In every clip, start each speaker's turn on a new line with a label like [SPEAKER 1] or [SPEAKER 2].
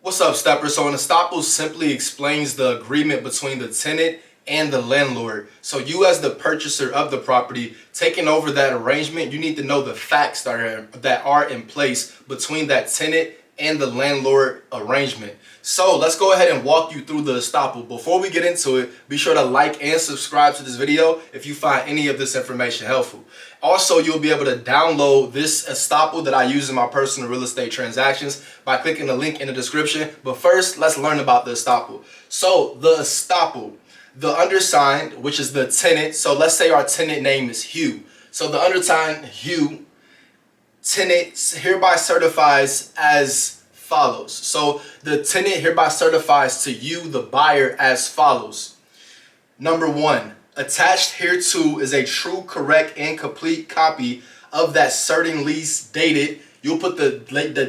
[SPEAKER 1] What's up, Stepper? So an estoppel simply explains the agreement between the tenant and the landlord. So you as the purchaser of the property, taking over that arrangement, you need to know the facts that are in place between that tenant and the landlord arrangement. So let's go ahead and walk you through the estoppel. Before we get into it, be sure to like and subscribe to this video if you find any of this information helpful. Also, you'll be able to download this estoppel that I use in my personal real estate transactions by clicking the link in the description. But first, let's learn about the estoppel. So the estoppel, the undersigned, which is the tenant. So let's say our tenant name is Hugh. So the undersigned Hugh, tenant hereby certifies as follows. So the tenant hereby certifies to you, the buyer, as follows. Number one, attached hereto is a true, correct, and complete copy of that certain lease dated. You'll put the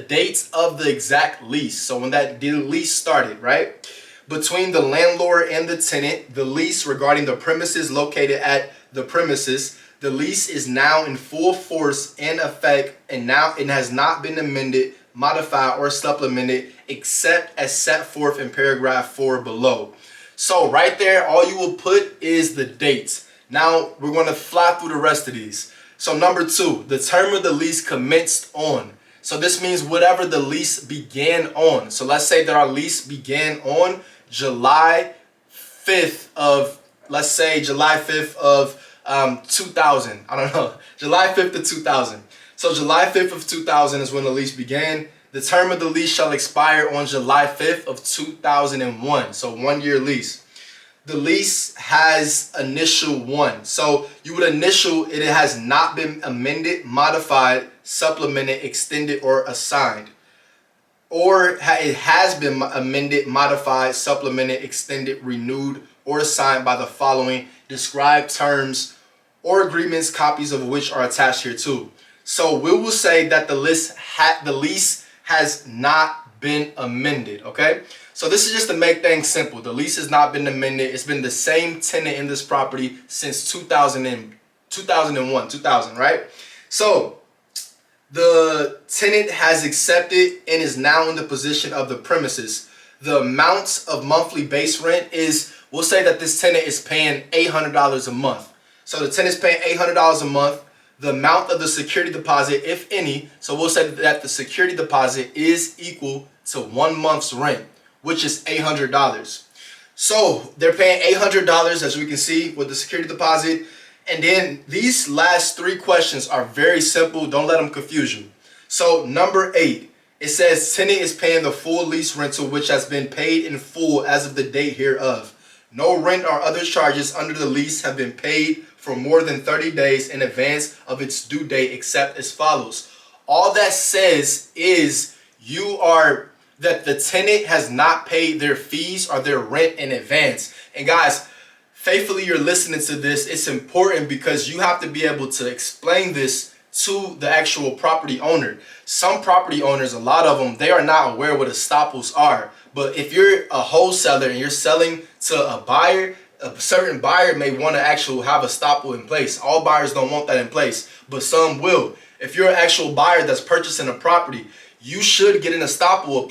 [SPEAKER 1] dates of the exact lease. So when that lease started, right? Between the landlord and the tenant, the lease regarding the premises located at the premises. The lease is now in full force and effect, and now it has not been amended, modified, or supplemented except as set forth in paragraph 4 below. So right there, all you will put is the dates. Now we're going to fly through the rest of these. So number 2, the term of the lease commenced on. So this means whatever the lease began on. So let's say that our lease began on July 5th of, let's say July 5th of 2000. I don't know. July 5th of 2000. So July 5th of 2000 is when the lease began. The term of the lease shall expire on July 5th of 2001. So 1 year lease. The lease has initial 1. So you would initial it has not been amended, modified, supplemented, extended, or assigned. Or it has been amended, modified, supplemented, extended, renewed, or assigned by the following described terms or agreements, copies of which are attached here too. So we will say that the lease has not been amended, okay? So this is just to make things simple. The lease has not been amended. It's been the same tenant in this property since 2000, right? So the tenant has accepted and is now in the possession of the premises. The amount of monthly base rent is, we'll say that this tenant is paying $800 a month. So the tenant's paying $800 a month. The amount of the security deposit, if any, so we'll say that the security deposit is equal to 1 month's rent, which is $800. So they're paying $800, as we can see, with the security deposit. And then these last 3 questions are very simple. Don't let them confuse you. So number 8, it says tenant is paying the full lease rental, which has been paid in full as of the date hereof. No rent or other charges under the lease have been paid for more than 30 days in advance of its due date, except as follows. All that says is that the tenant has not paid their fees or their rent in advance. And guys, faithfully, you're listening to this. It's important because you have to be able to explain this to the actual property owner. Some property owners, a lot of them, they are not aware what estoppels are. But if you're a wholesaler and you're selling to a buyer, a certain buyer may want to actually have a estoppel in place. All buyers don't want that in place, but some will. If you're an actual buyer that's purchasing a property, you should get an estoppel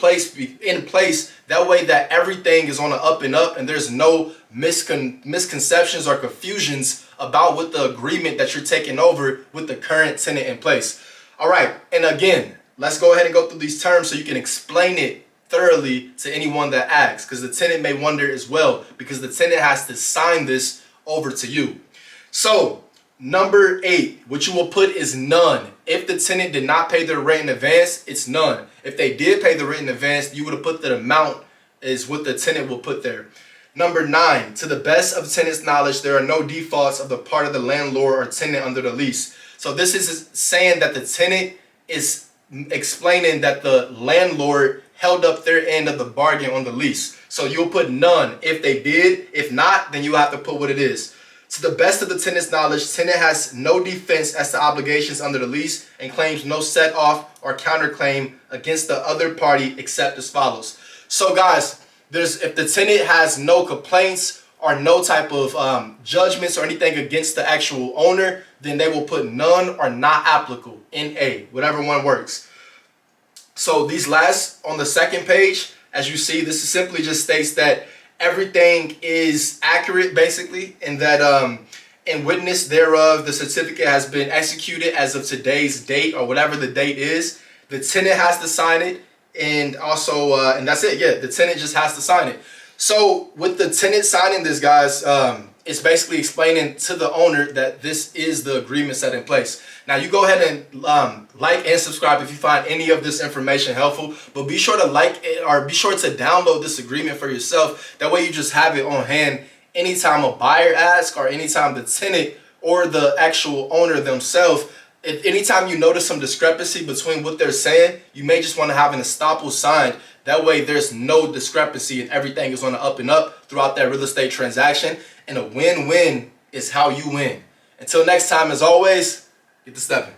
[SPEAKER 1] in place. That way that everything is on the up and up and there's no misconceptions or confusions about what the agreement that you're taking over with the current tenant in place. All right, and again, let's go ahead and go through these terms so you can explain it thoroughly to anyone that asks, because the tenant may wonder as well, because the tenant has to sign this over to you. So number 8, what you will put is none. If the tenant did not pay their rent in advance, it's none. If they did pay the rent in advance, you would have put the amount is what the tenant will put there. Number 9, to the best of the tenant's knowledge, there are no defaults of the part of the landlord or tenant under the lease. So this is saying that the tenant is explaining that the landlord held up their end of the bargain on the lease. So you'll put none if they did. If not, then you have to put what it is. To the best of the tenant's knowledge, tenant has no defense as to obligations under the lease and claims no set off or counterclaim against the other party except as follows. So guys, if the tenant has no complaints or no type of judgments or anything against the actual owner, then they will put none or not applicable, NA, whatever one works. So these last on the second page, As you see, this simply just states that everything is accurate, basically, and that in witness thereof, the certificate has been executed as of today's date or whatever the date is. The tenant has to sign it, and also, and that's it. Yeah, the tenant just has to sign it. So with the tenant signing this, guys, it's basically explaining to the owner that this is the agreement set in place. Now, you go ahead and like and subscribe if you find any of this information helpful, but be sure to like it, or be sure to download this agreement for yourself. That way you just have it on hand anytime a buyer asks, or anytime the tenant or the actual owner themselves. If anytime you notice some discrepancy between what they're saying, you may just want to have an estoppel signed. That way there's no discrepancy and everything is on the up and up throughout that real estate transaction. And a win-win is how you win. Until next time, as always, get the stepping.